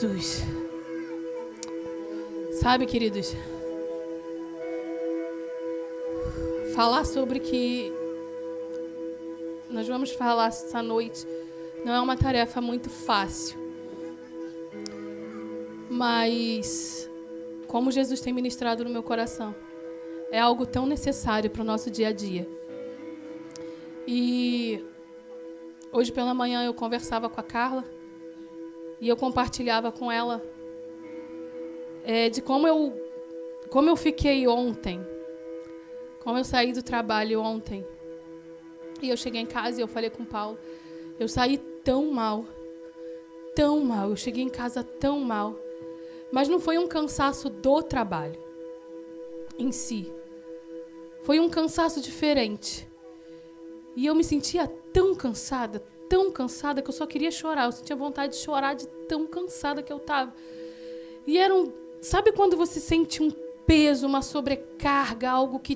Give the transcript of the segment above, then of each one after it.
Jesus. Sabe, queridos, falar sobre que nós vamos falar essa noite não é uma tarefa muito fácil. Mas, como Jesus tem ministrado no meu coração, é algo tão necessário para o nosso dia a dia. E hoje pela manhã eu conversava com a Carla e eu compartilhava com ela de como eu fiquei ontem, como eu saí do trabalho ontem. E eu cheguei em casa e eu falei com o Paulo, eu saí tão mal, eu cheguei em casa tão mal. Mas não foi um cansaço do trabalho em si. Foi um cansaço diferente. E eu me sentia tão cansada que eu só queria chorar. Eu sentia vontade de chorar de tão cansada que eu estava. E sabe quando você sente um peso, uma sobrecarga, algo que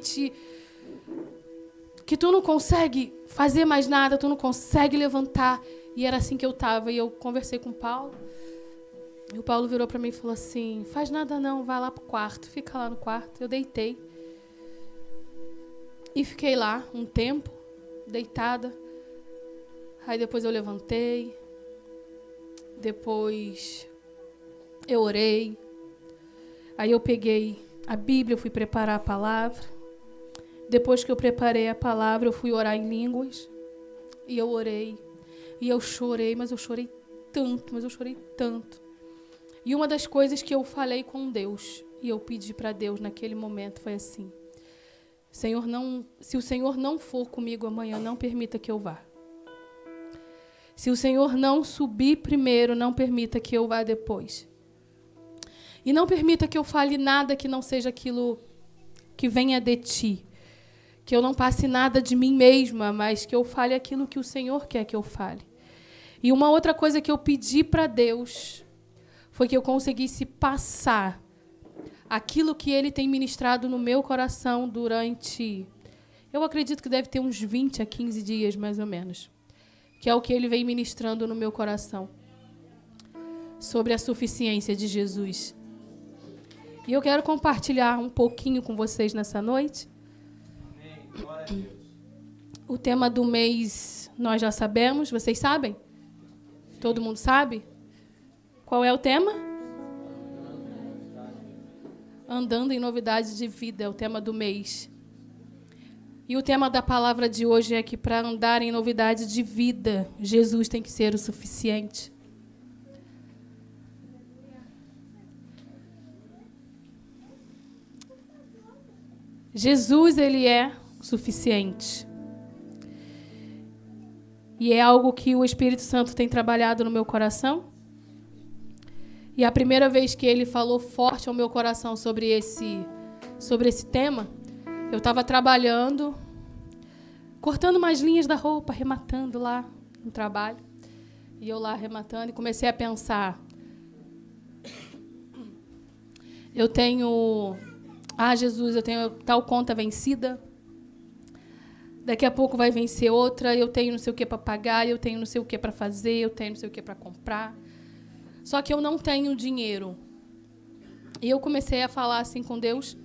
tu não consegue fazer mais nada, tu não consegue levantar. E era assim que eu estava. E eu conversei com o Paulo. E o Paulo virou para mim e falou assim, faz nada não, vai lá pro quarto, fica lá no quarto. Eu deitei. E fiquei lá um tempo, deitada. Aí depois eu levantei. Depois eu orei. Aí eu peguei a Bíblia, eu fui preparar a palavra. Depois que eu preparei a palavra, eu fui orar em línguas. E eu orei. E eu chorei, mas eu chorei tanto. E uma das coisas que eu falei com Deus, e eu pedi para Deus naquele momento, foi assim, se o Senhor não for comigo amanhã, não permita que eu vá. Se o Senhor não subir primeiro, não permita que eu vá depois. E não permita que eu fale nada que não seja aquilo que venha de ti. Que eu não passe nada de mim mesma, mas que eu fale aquilo que o Senhor quer que eu fale. E uma outra coisa que eu pedi para Deus foi que eu conseguisse passar aquilo que Ele tem ministrado no meu coração durante... Eu acredito que deve ter uns 20 a 15 dias, mais ou menos. Que é o que Ele vem ministrando no meu coração. Sobre a suficiência de Jesus. E eu quero compartilhar um pouquinho com vocês nessa noite. O tema do mês nós já sabemos. Vocês sabem? Todo mundo sabe? Qual é o tema? Andando em novidades de vida, é o tema do mês. E o tema da palavra de hoje é que para andar em novidades de vida, Jesus tem que ser o suficiente. Jesus, ele é o suficiente. E é algo que o Espírito Santo tem trabalhado no meu coração. E a primeira vez que ele falou forte ao meu coração sobre esse tema, eu estava trabalhando, cortando mais linhas da roupa, arrematando lá no trabalho. E eu lá arrematando e comecei a pensar, Jesus, eu tenho tal conta vencida, daqui a pouco vai vencer outra, eu tenho não sei o que para pagar, eu tenho não sei o que para fazer, eu tenho não sei o que para comprar. Só que eu não tenho dinheiro. E eu comecei a falar assim com Deus,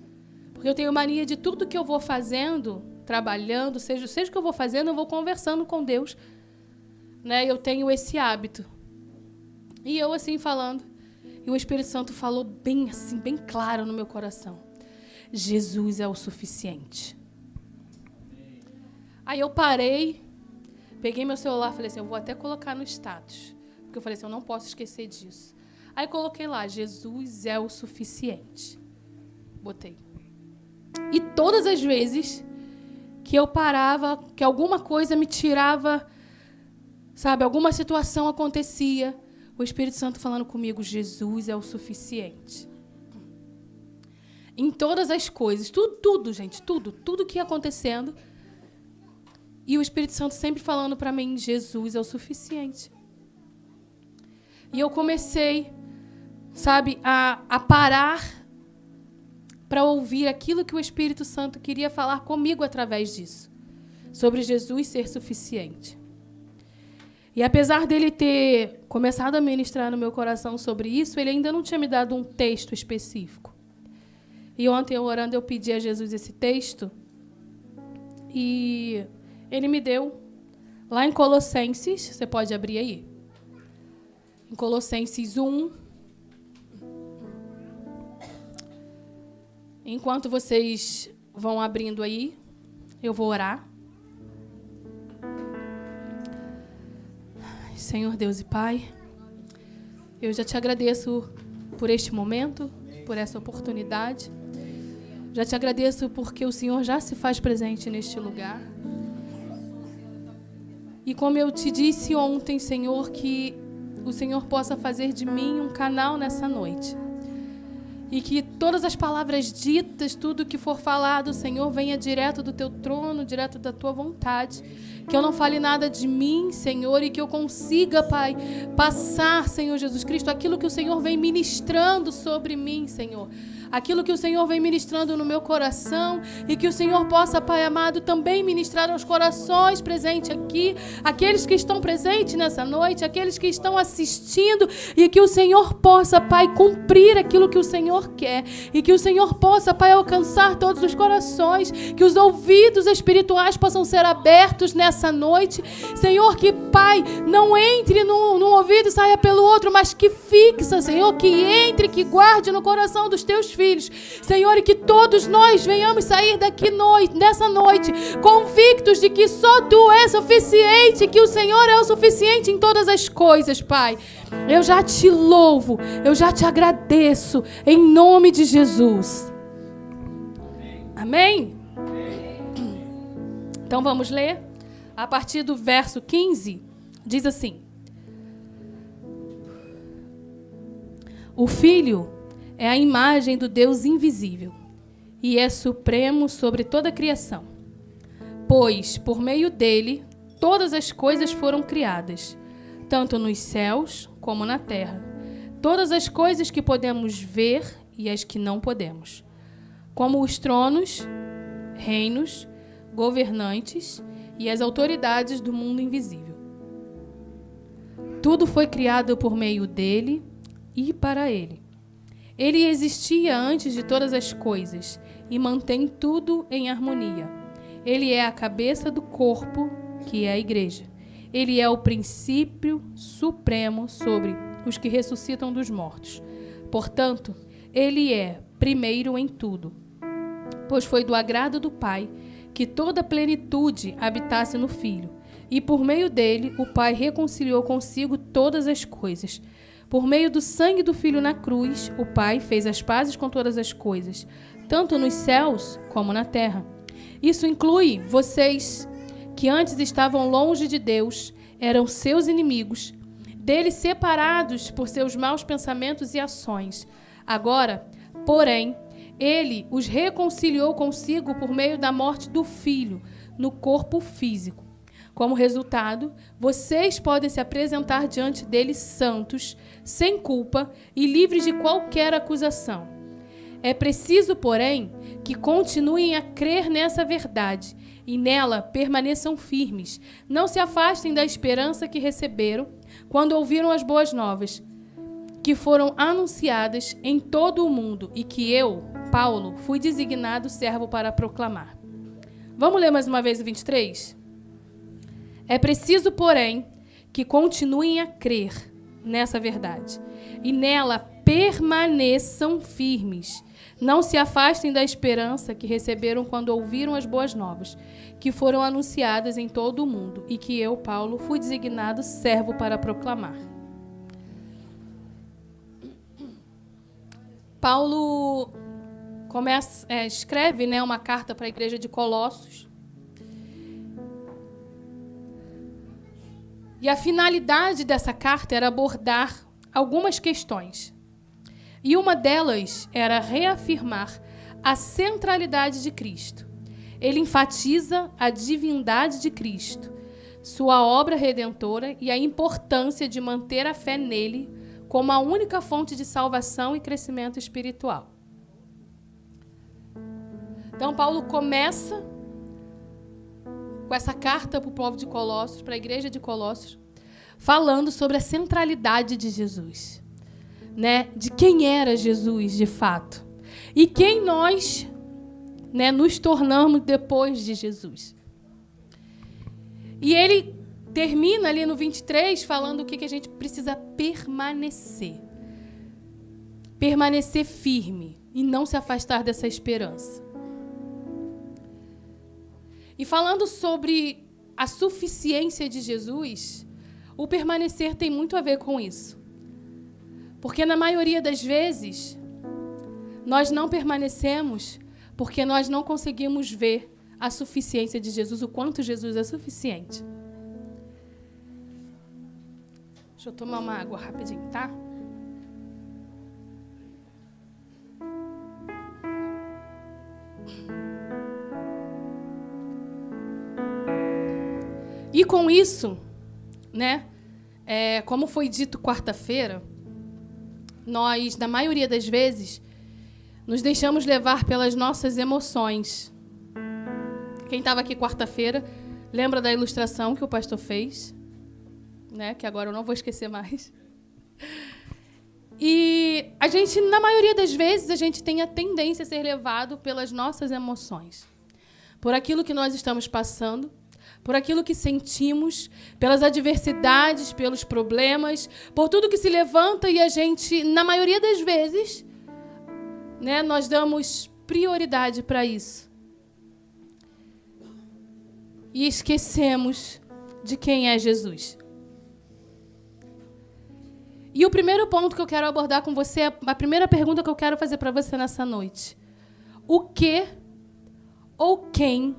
porque eu tenho mania de tudo que eu vou fazendo, trabalhando, seja o que eu vou fazendo, eu vou conversando com Deus. Né? Eu tenho esse hábito. E eu assim falando, e o Espírito Santo falou bem assim, bem claro no meu coração. Jesus é o suficiente. Aí eu parei, peguei meu celular e falei assim, eu vou até colocar no status. Porque eu falei assim, eu não posso esquecer disso. Aí coloquei lá, Jesus é o suficiente. Botei. E todas as vezes que eu parava, que alguma coisa me tirava, sabe, alguma situação acontecia, o Espírito Santo falando comigo, Jesus é o suficiente. Em todas as coisas, tudo, gente, tudo que ia acontecendo. E o Espírito Santo sempre falando para mim, Jesus é o suficiente. E eu comecei, sabe, a parar para ouvir aquilo que o Espírito Santo queria falar comigo através disso. Sobre Jesus ser suficiente. E apesar dele ter começado a ministrar no meu coração sobre isso, ele ainda não tinha me dado um texto específico. E ontem, orando, eu pedi a Jesus esse texto. E ele me deu lá em Colossenses. Você pode abrir aí? Em Colossenses 1. Enquanto vocês vão abrindo aí, eu vou orar. Senhor Deus e Pai, eu já te agradeço por este momento, por essa oportunidade. Já te agradeço porque o Senhor já se faz presente neste lugar. E como eu te disse ontem, Senhor, que o Senhor possa fazer de mim um canal nessa noite. E que todas as palavras ditas, tudo que for falado, Senhor, venha direto do teu trono, direto da tua vontade. Que eu não fale nada de mim, Senhor, e que eu consiga, Pai, passar, Senhor Jesus Cristo, aquilo que o Senhor vem ministrando sobre mim, Senhor. Aquilo que o Senhor vem ministrando no meu coração e que o Senhor possa, Pai amado, também ministrar aos corações presentes aqui, aqueles que estão presentes nessa noite, aqueles que estão assistindo e que o Senhor possa, Pai, cumprir aquilo que o Senhor quer e que o Senhor possa, Pai, alcançar todos os corações, que os ouvidos espirituais possam ser abertos nessa noite. Senhor, que, Pai, não entre num ouvido e saia pelo outro, mas que fixa, Senhor, que entre, que guarde no coração dos teus filhos. Senhor, e que todos nós venhamos sair daqui nessa noite convictos de que só Tu és suficiente, que o Senhor é o suficiente em todas as coisas, Pai. Eu já te louvo, eu já te agradeço, em nome de Jesus. Amém? Então vamos ler? A partir do verso 15, diz assim: O Filho é a imagem do Deus invisível e é supremo sobre toda a criação. Pois, por meio dele, todas as coisas foram criadas, tanto nos céus como na terra. Todas as coisas que podemos ver e as que não podemos, como os tronos, reinos, governantes e as autoridades do mundo invisível. Tudo foi criado por meio dele e para ele. Ele existia antes de todas as coisas e mantém tudo em harmonia. Ele é a cabeça do corpo, que é a igreja. Ele é o princípio supremo sobre os que ressuscitam dos mortos. Portanto, ele é primeiro em tudo, pois foi do agrado do Pai que toda a plenitude habitasse no Filho, e por meio dele o Pai reconciliou consigo todas as coisas. Por meio do sangue do Filho na cruz, o Pai fez as pazes com todas as coisas, tanto nos céus como na terra. Isso inclui vocês, que antes estavam longe de Deus, eram seus inimigos, dele separados por seus maus pensamentos e ações. Agora, porém, ele os reconciliou consigo por meio da morte do Filho, no corpo físico. Como resultado, vocês podem se apresentar diante dele santos, sem culpa e livres de qualquer acusação. É preciso, porém, que continuem a crer nessa verdade e nela permaneçam firmes. Não se afastem da esperança que receberam quando ouviram as boas novas, que foram anunciadas em todo o mundo e que eu, Paulo, fui designado servo para proclamar. Vamos ler mais uma vez o 23? É preciso, porém, que continuem a crer nessa verdade e nela permaneçam firmes. Não se afastem da esperança que receberam quando ouviram as boas novas, que foram anunciadas em todo o mundo e que eu, Paulo, fui designado servo para proclamar. Paulo escreve, uma carta para a igreja de Colossos. E a finalidade dessa carta era abordar algumas questões. E uma delas era reafirmar a centralidade de Cristo. Ele enfatiza a divindade de Cristo, sua obra redentora e a importância de manter a fé nele como a única fonte de salvação e crescimento espiritual. Então, Paulo começa com essa carta para o povo de Colossos, para a igreja de Colossos, falando sobre a centralidade de Jesus, né? De quem era Jesus de fato e quem nós, né, nos tornamos depois de Jesus. E ele termina ali no 23 falando o que a gente precisa permanecer. Permanecer firme e não se afastar dessa esperança. E falando sobre a suficiência de Jesus, o permanecer tem muito a ver com isso. Porque na maioria das vezes, nós não permanecemos porque nós não conseguimos ver a suficiência de Jesus, o quanto Jesus é suficiente. Deixa eu tomar uma água rapidinho, tá? E com isso, né, como foi dito quarta-feira, nós, na maioria das vezes, nos deixamos levar pelas nossas emoções. Quem estava aqui quarta-feira, lembra da ilustração que o pastor fez, né, que agora eu não vou esquecer mais. E a gente, na maioria das vezes, a gente tem a tendência a ser levado pelas nossas emoções, por aquilo que nós estamos passando, por aquilo que sentimos, pelas adversidades, pelos problemas, por tudo que se levanta e a gente, na maioria das vezes, né, nós damos prioridade para isso. E esquecemos de quem é Jesus. E o primeiro ponto que eu quero abordar com você, a primeira pergunta que eu quero fazer para você nessa noite. O que ou quem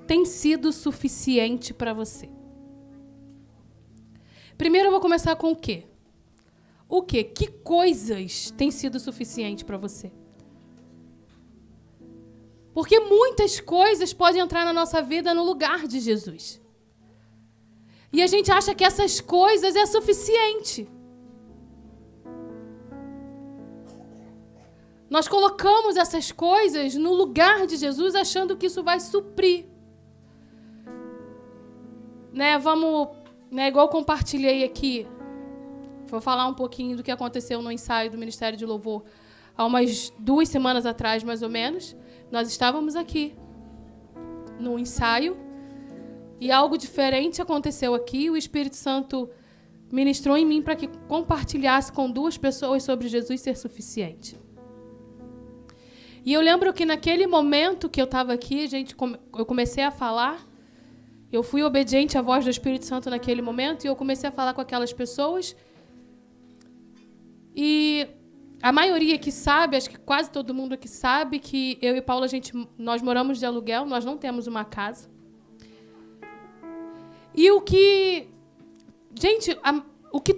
tem sido suficiente para você? Primeiro eu vou começar com o quê? O quê? Que coisas têm sido suficiente para você? Porque muitas coisas podem entrar na nossa vida no lugar de Jesus. E a gente acha que essas coisas é suficiente. Nós colocamos essas coisas no lugar de Jesus achando que isso vai suprir. Né, vamos, né, igual eu compartilhei aqui, vou falar um pouquinho do que aconteceu no ensaio do Ministério de Louvor há umas 2 semanas atrás, mais ou menos. Nós estávamos aqui no ensaio e algo diferente aconteceu aqui. O Espírito Santo ministrou em mim para que compartilhasse com 2 pessoas sobre Jesus ser suficiente. E eu lembro que naquele momento que eu estava aqui, eu comecei a falar. Eu fui obediente à voz do Espírito Santo naquele momento e eu comecei a falar com aquelas pessoas. E a maioria que sabe, acho que quase todo mundo aqui sabe, que eu e Paula, nós moramos de aluguel, nós não temos uma casa. E o que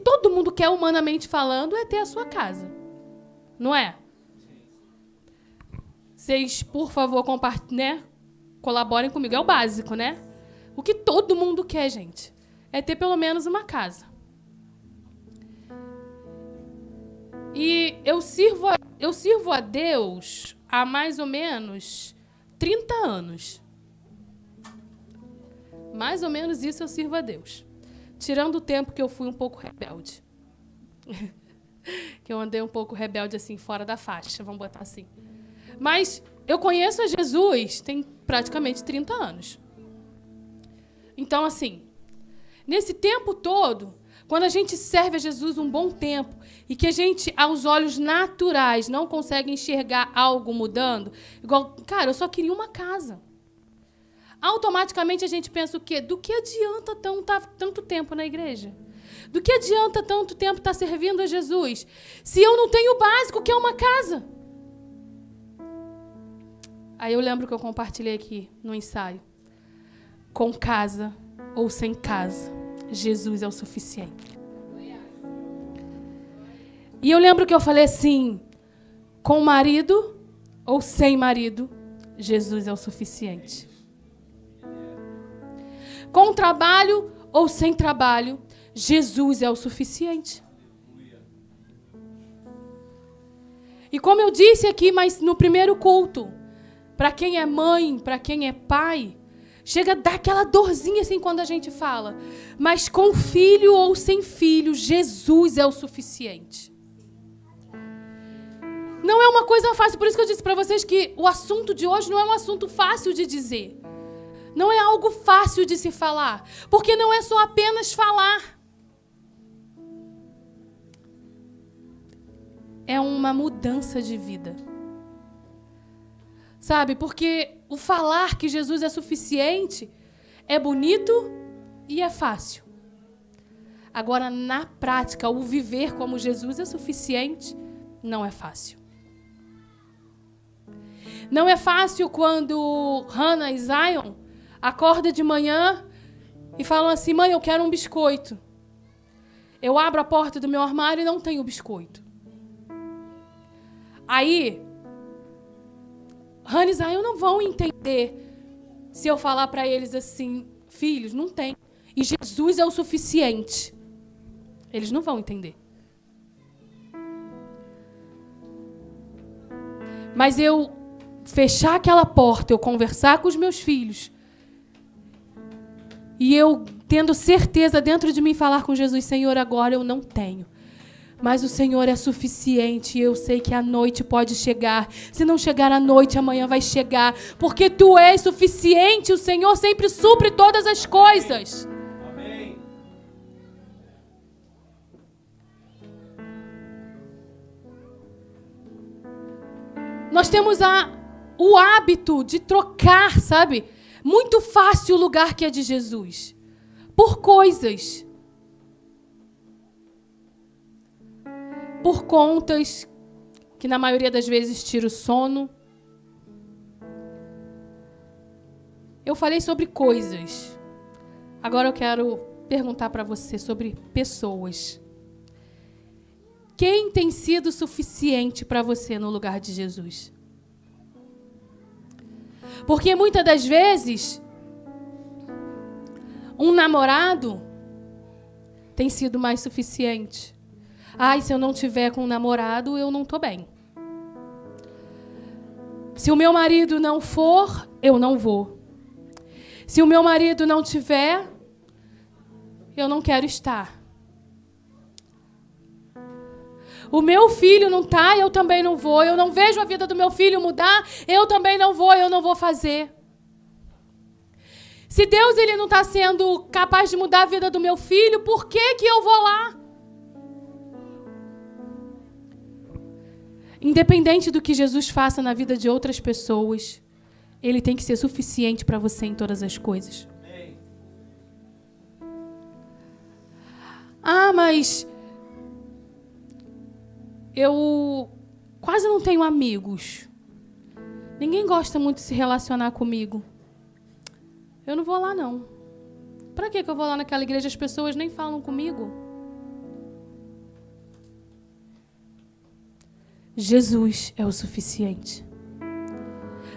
todo mundo quer humanamente falando é ter a sua casa. Não é? Vocês, por favor, né, colaborem comigo. É o básico, né? O que todo mundo quer, gente, é ter pelo menos uma casa. E eu sirvo a Deus há mais ou menos 30 anos. Mais ou menos isso eu sirvo a Deus. Tirando o tempo que eu fui um pouco rebelde. Que eu andei um pouco rebelde, assim, fora da faixa, vamos botar assim. Mas eu conheço a Jesus tem praticamente 30 anos. Então, assim, nesse tempo todo, quando a gente serve a Jesus um bom tempo e que a gente, aos olhos naturais, não consegue enxergar algo mudando, igual, cara, eu só queria uma casa. Automaticamente a gente pensa o quê? Do que adianta tanto tempo na igreja? Do que adianta tanto tempo estar servindo a Jesus se eu não tenho o básico, que é uma casa? Aí eu lembro que eu compartilhei aqui no ensaio. Com casa ou sem casa, Jesus é o suficiente. E eu lembro que eu falei assim, com marido ou sem marido, Jesus é o suficiente. Com trabalho ou sem trabalho, Jesus é o suficiente. E como eu disse aqui, mas no primeiro culto, para quem é mãe, para quem é pai, Chega a dar aquela dorzinha assim quando a gente fala. Mas com filho ou sem filho, Jesus é o suficiente. Não é uma coisa fácil. Por isso que eu disse para vocês que o assunto de hoje não é um assunto fácil de dizer. Não é algo fácil de se falar. Porque não é só apenas falar. É uma mudança de vida. Sabe? Porque o falar que Jesus é suficiente é bonito e é fácil. Agora, na prática, o viver como Jesus é suficiente não é fácil. Não é fácil quando Hannah e Zion acordam de manhã e falam assim: mãe, eu quero um biscoito. Eu abro a porta do meu armário e não tenho biscoito. Aí, Hannah e Zion não vão entender se eu falar para eles assim: filhos, não tem. E Jesus é o suficiente. Eles não vão entender. Mas eu fechar aquela porta, eu conversar com os meus filhos, e eu tendo certeza dentro de mim falar com Jesus: Senhor, agora eu não tenho. Mas o Senhor é suficiente e eu sei que a noite pode chegar. Se não chegar a noite, amanhã vai chegar. Porque Tu és suficiente, o Senhor sempre supre todas as coisas. Amém. Nós temos o hábito de trocar, sabe? Muito fácil o lugar que é de Jesus. Por coisas. Por contas que na maioria das vezes tira o sono. Eu falei sobre coisas. Agora eu quero perguntar para você sobre pessoas. Quem tem sido suficiente para você no lugar de Jesus? Porque muitas das vezes um namorado tem sido mais suficiente. Ai, se eu não tiver com um namorado, eu não estou bem. Se o meu marido não for, eu não vou. Se o meu marido não tiver, eu não quero estar. O meu filho não está, eu também não vou. Eu não vejo a vida do meu filho mudar, eu também não vou, eu não vou fazer. Se Deus ele não está sendo capaz de mudar a vida do meu filho, por que eu vou lá? Independente do que Jesus faça na vida de outras pessoas, Ele tem que ser suficiente para você em todas as coisas. Ah, mas eu quase não tenho amigos. Ninguém gosta muito de se relacionar comigo. Eu não vou lá, não. Para que eu vou lá naquela igreja? As pessoas nem falam comigo. Jesus é o suficiente.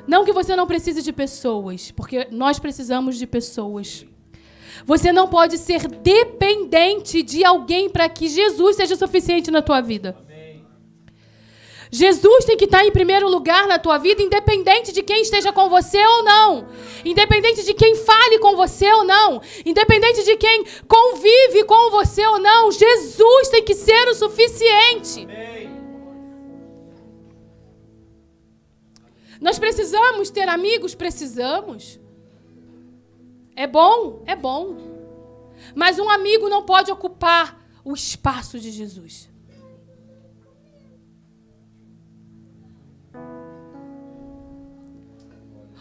Não que você não precise de pessoas, porque nós precisamos de pessoas. Você não pode ser dependente de alguém para que Jesus seja suficiente na tua vida. Amém. Jesus tem que estar em primeiro lugar na tua vida, independente de quem esteja com você ou não. Independente de quem fale com você ou não. Independente de quem convive com você ou não. Jesus tem que ser o suficiente. Amém. Nós precisamos ter amigos? Precisamos. É bom? É bom. Mas um amigo não pode ocupar o espaço de Jesus.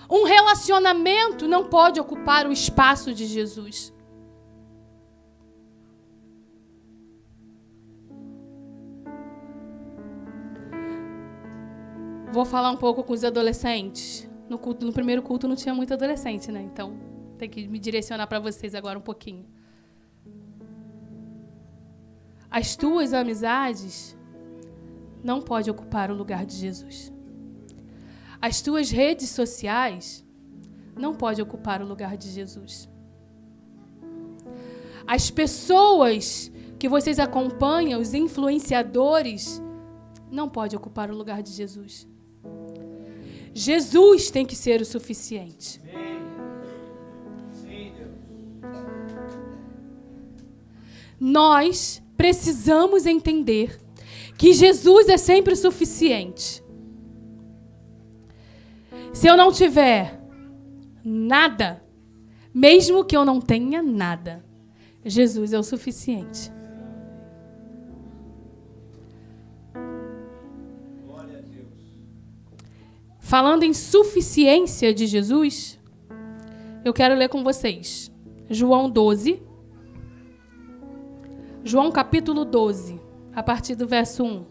Um relacionamento não pode ocupar o espaço de Jesus. Vou falar um pouco com os adolescentes. No primeiro culto não tinha muito adolescente, né? Então, tem que me direcionar para vocês agora um pouquinho. As tuas amizades não podem ocupar o lugar de Jesus. As tuas redes sociais não podem ocupar o lugar de Jesus. As pessoas que vocês acompanham, os influenciadores, não podem ocupar o lugar de Jesus. Jesus tem que ser o suficiente. nós precisamos entender que Jesus é sempre suficiente. Se eu não tiver nada, mesmo que eu não tenha nada, Jesus é o suficiente. Glória a Deus. Falando em suficiência de Jesus, eu quero ler com vocês João 12. João capítulo 12, a partir do verso 1.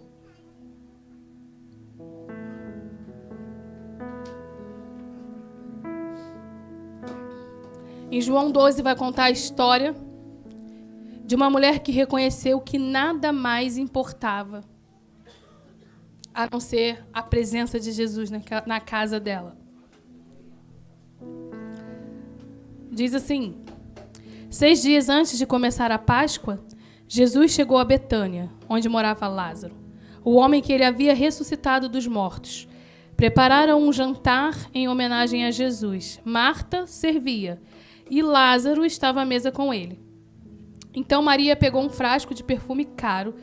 Em João 12 vai contar a história de uma mulher que reconheceu que nada mais importava a não ser a presença de Jesus na casa dela. Diz assim: 6 dias antes de começar a Páscoa, Jesus chegou a Betânia, onde morava Lázaro, o homem que ele havia ressuscitado dos mortos. Prepararam um jantar em homenagem a Jesus. Marta servia e Lázaro estava à mesa com ele. Então Maria pegou um frasco de perfume caro,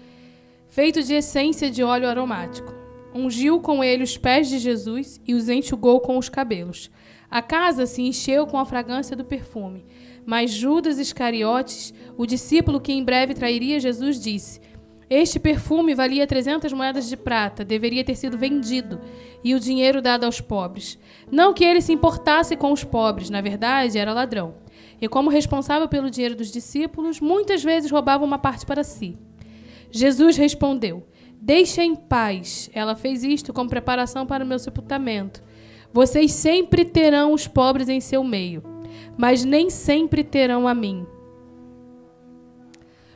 feito de essência de óleo aromático. Ungiu com ele os pés de Jesus e os enxugou com os cabelos. A casa se encheu com a fragrância do perfume. Mas Judas Iscariotes, o discípulo que em breve trairia Jesus, disse: este perfume valia 300 moedas de prata, deveria ter sido vendido e o dinheiro dado aos pobres. Não que ele se importasse com os pobres, na verdade era ladrão. E como responsável pelo dinheiro dos discípulos, muitas vezes roubava uma parte para si. Jesus respondeu: deixa em paz, ela fez isto como preparação para o meu sepultamento. Vocês sempre terão os pobres em seu meio, mas nem sempre terão a mim.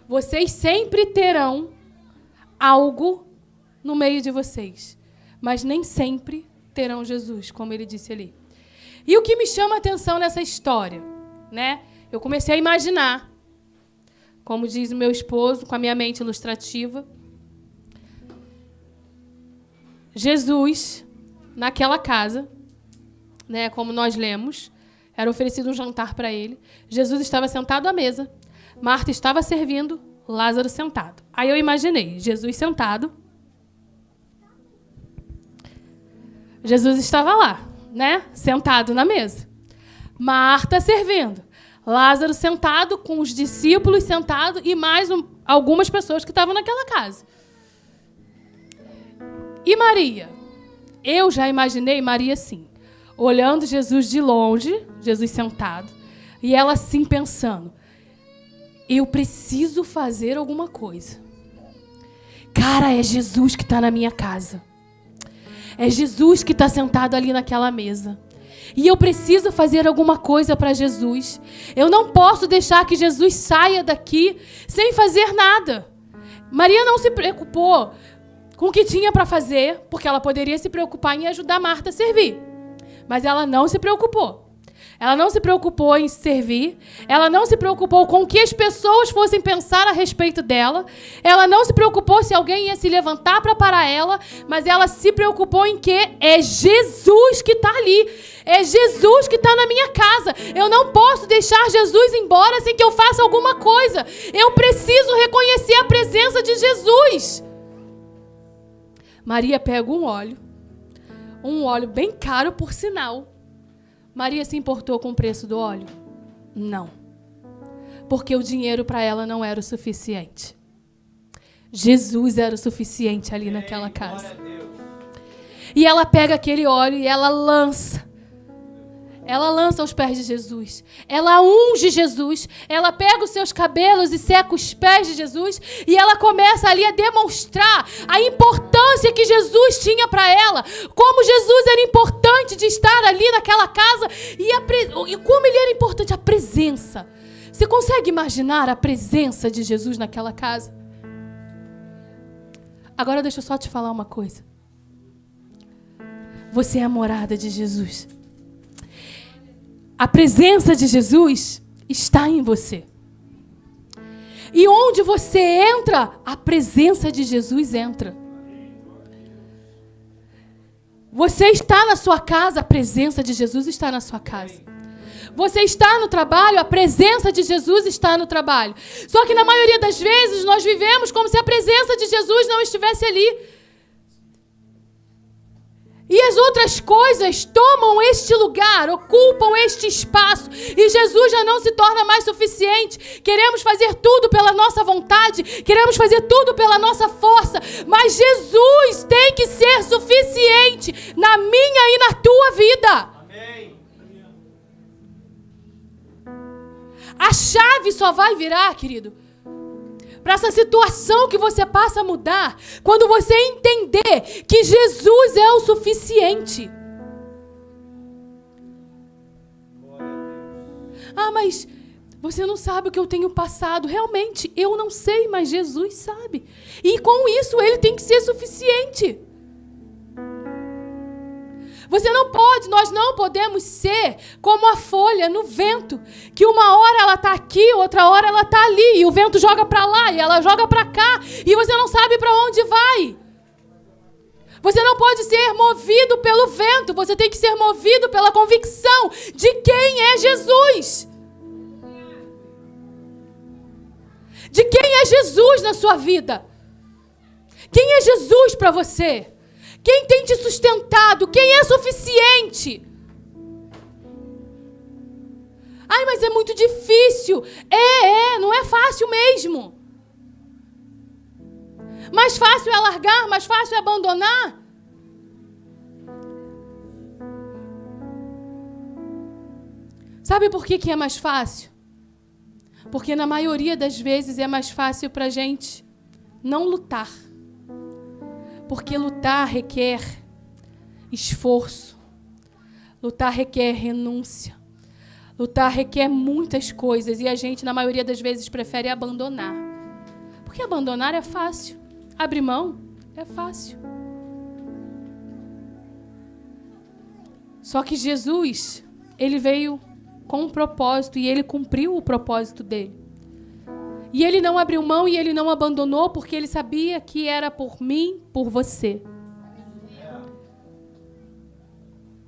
Vocês sempre terão algo no meio de vocês, mas nem sempre terão Jesus, como ele disse ali. E o que me chama a atenção nessa história, né? Eu comecei a imaginar, como diz o meu esposo, com a minha mente ilustrativa, Jesus naquela casa, né, como nós lemos, era oferecido um jantar para ele. Jesus estava sentado à mesa, Marta estava servindo, Lázaro sentado. Aí eu imaginei Jesus sentado. Jesus estava lá, né, sentado na mesa. Marta servindo. Lázaro sentado, com os discípulos sentados e mais algumas pessoas que estavam naquela casa. E Maria? Eu já imaginei Maria assim, olhando Jesus de longe, Jesus sentado, e ela assim pensando: eu preciso fazer alguma coisa. Cara, é Jesus que está na minha casa. É Jesus que está sentado ali naquela mesa. E eu preciso fazer alguma coisa para Jesus. Eu não posso deixar que Jesus saia daqui sem fazer nada. Maria não se preocupou com o que tinha para fazer, porque ela poderia se preocupar em ajudar Marta a servir. Mas ela não se preocupou. Ela não se preocupou em servir. Ela não se preocupou com o que as pessoas fossem pensar a respeito dela. Ela não se preocupou se alguém ia se levantar para parar ela. Mas ela se preocupou em que é Jesus que está ali. É Jesus que está na minha casa. Eu não posso deixar Jesus embora sem que eu faça alguma coisa. Eu preciso reconhecer a presença de Jesus. Maria pega um óleo bem caro, por sinal. Maria se importou com o preço do óleo? Não. Porque o dinheiro para ela não era o suficiente. Jesus era o suficiente ali naquela casa. E ela pega aquele óleo e ela lança. Ela lança aos pés de Jesus. Ela unge Jesus. Ela pega os seus cabelos e seca os pés de Jesus. E ela começa ali a demonstrar a importância que Jesus tinha para ela. Como Jesus era importante de estar ali naquela casa. E como ele era importante, a presença. Você consegue imaginar a presença de Jesus naquela casa? Agora deixa eu só te falar uma coisa. Você é a morada de Jesus. A presença de Jesus está em você. E onde você entra, a presença de Jesus entra. Você está na sua casa, a presença de Jesus está na sua casa. Você está no trabalho, a presença de Jesus está no trabalho. Só que na maioria das vezes nós vivemos como se a presença de Jesus não estivesse ali. E as outras coisas tomam este lugar, ocupam este espaço. E Jesus já não se torna mais suficiente. Queremos fazer tudo pela nossa vontade, queremos fazer tudo pela nossa força. Mas Jesus tem que ser suficiente na minha e na tua vida. Amém. A chave só vai virar, querido, para essa situação que você passa a mudar, quando você entender que Jesus é o suficiente. Ah, mas você não sabe o que eu tenho passado. Realmente, eu não sei, mas Jesus sabe. E com isso, Ele tem que ser suficiente. Nós não podemos ser como a folha no vento, que uma hora ela está aqui, outra hora ela está ali, e o vento joga para lá, e ela joga para cá, e você não sabe para onde vai. Você não pode ser movido pelo vento, você tem que ser movido pela convicção de quem é Jesus. De quem é Jesus na sua vida. Quem é Jesus para você? Quem tem te sustentado? Quem é suficiente? Ai, mas é muito difícil. Não é fácil mesmo. Mais fácil é largar, mais fácil é abandonar. Sabe por que é mais fácil? Porque na maioria das vezes é mais fácil para a gente não lutar. Porque lutar requer esforço. Lutar requer renúncia. Lutar requer muitas coisas. E a gente, na maioria das vezes, prefere abandonar. Porque abandonar é fácil. Abrir mão é fácil. Só que Jesus, Ele veio com um propósito e Ele cumpriu o propósito dele. E Ele não abriu mão e Ele não abandonou porque Ele sabia que era por mim, por você.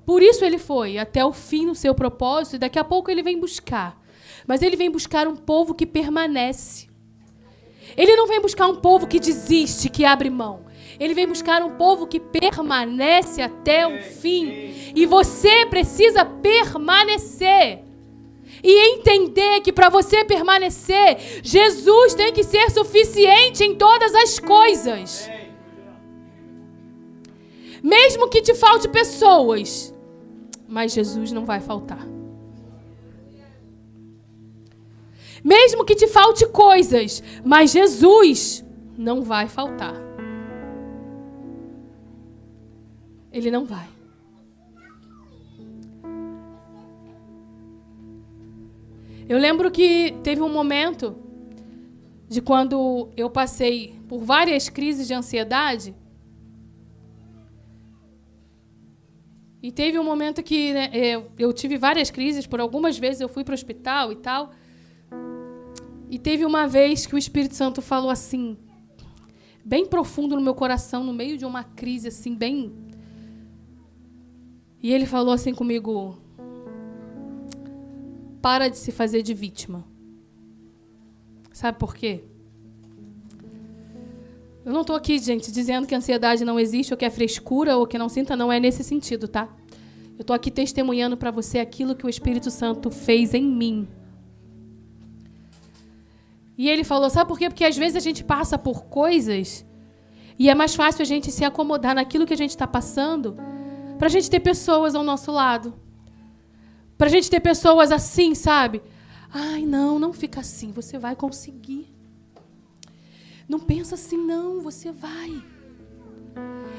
Por isso Ele foi até o fim no seu propósito e daqui a pouco Ele vem buscar. Mas Ele vem buscar um povo que permanece. Ele não vem buscar um povo que desiste, que abre mão. Ele vem buscar um povo que permanece até o fim. E você precisa permanecer. E entender que para você permanecer, Jesus tem que ser suficiente em todas as coisas. Mesmo que te falte pessoas, mas Jesus não vai faltar. Mesmo que te falte coisas, mas Jesus não vai faltar. Ele não vai. Eu lembro que teve um momento de quando eu passei por várias crises de ansiedade. E teve um momento que eu tive várias crises, por algumas vezes eu fui para o hospital e tal. E teve uma vez que o Espírito Santo falou assim, bem profundo no meu coração, no meio de uma crise assim, bem... E ele falou assim comigo... Para de se fazer de vítima. Sabe por quê? Eu não estou aqui, gente, dizendo que a ansiedade não existe, ou que é frescura, ou que não sinta, não é nesse sentido, tá? Eu estou aqui testemunhando para você aquilo que o Espírito Santo fez em mim. E ele falou, sabe por quê? Porque às vezes a gente passa por coisas e é mais fácil a gente se acomodar naquilo que a gente está passando para a gente ter pessoas ao nosso lado. Para a gente ter pessoas assim, sabe? Ai, não fica assim, você vai conseguir. Não pensa assim, não, você vai.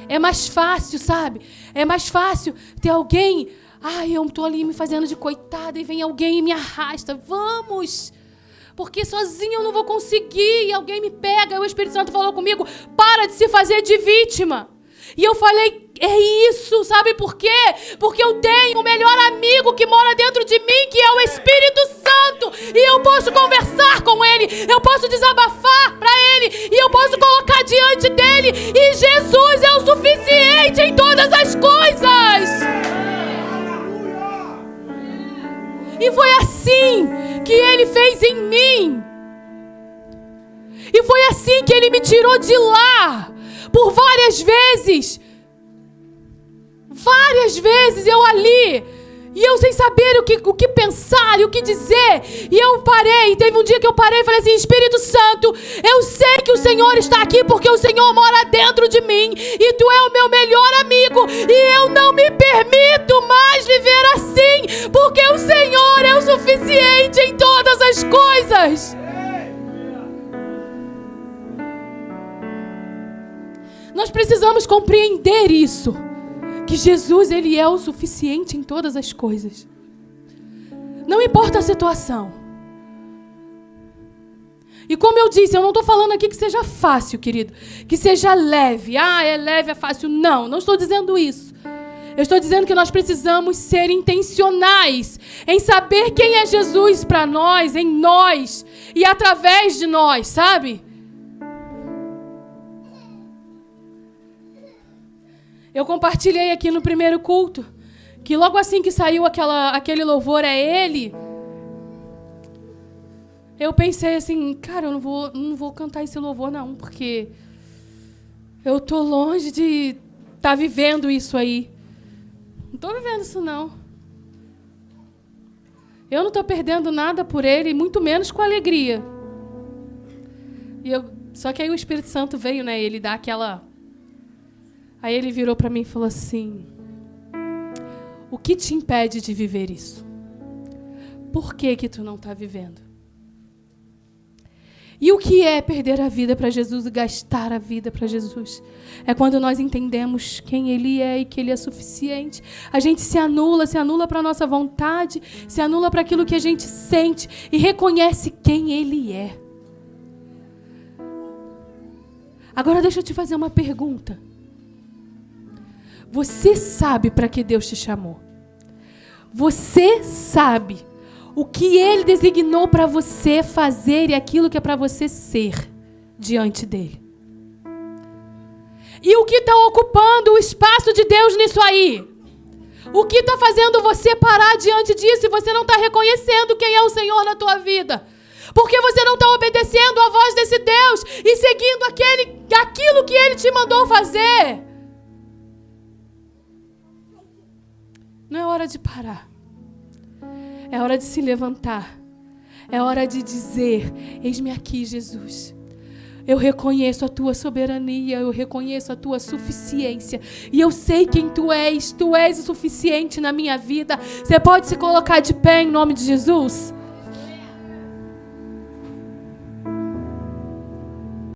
É mais fácil, sabe? É mais fácil ter alguém... Ai, eu estou ali me fazendo de coitada e vem alguém e me arrasta. Vamos! Porque sozinho eu não vou conseguir. E alguém me pega. E o Espírito Santo falou comigo, para de se fazer de vítima. E eu falei, é isso, sabe por quê? Porque eu tenho o melhor amigo que mora dentro de mim, que é o Espírito Santo. E eu posso conversar com ele, eu posso desabafar para ele, e eu posso colocar diante dele. E Jesus é o suficiente em todas as coisas. E foi assim que Ele fez em mim. E foi assim que Ele me tirou de lá. Por várias vezes. Várias vezes eu ali. E eu sem saber o que pensar e o que dizer. E eu parei. Teve um dia que eu parei e falei assim: Espírito Santo, eu sei que o Senhor está aqui porque o Senhor mora dentro de mim. E Tu é o meu melhor amigo. E eu não me permito mais viver assim. Porque o Senhor é o suficiente em todas as coisas. Nós precisamos compreender isso. Que Jesus, Ele é o suficiente em todas as coisas. Não importa a situação. E como eu disse, eu não estou falando aqui que seja fácil, querido. Que seja leve. É leve, é fácil. Não estou dizendo isso. Eu estou dizendo que nós precisamos ser intencionais em saber quem é Jesus para nós, em nós e através de nós, sabe? Eu compartilhei aqui no primeiro culto que logo assim que saiu aquele louvor é Ele, eu pensei assim, cara, eu não vou cantar esse louvor não, porque eu tô longe de estar vivendo isso aí. Não estou vivendo isso não. Eu não estou perdendo nada por Ele, muito menos com alegria. Só que aí o Espírito Santo veio, né? Ele dá aquela... Aí ele virou para mim e falou assim: o que te impede de viver isso? Por que tu não está vivendo? E o que é perder a vida para Jesus e gastar a vida para Jesus? É quando nós entendemos quem Ele é e que Ele é suficiente. A gente se anula para a nossa vontade, se anula para aquilo que a gente sente e reconhece quem Ele é. Agora deixa eu te fazer uma pergunta. Você sabe para que Deus te chamou? Você sabe o que Ele designou para você fazer e aquilo que é para você ser diante dEle? E o que está ocupando o espaço de Deus nisso aí? O que está fazendo você parar diante disso e você não está reconhecendo quem é o Senhor na tua vida? Porque você não está obedecendo a voz desse Deus e seguindo aquilo que Ele te mandou fazer. Não é hora de parar. É hora de se levantar. É hora de dizer: eis-me aqui, Jesus. Eu reconheço a Tua soberania, eu reconheço a Tua suficiência. E eu sei quem Tu és o suficiente na minha vida. Você pode se colocar de pé em nome de Jesus?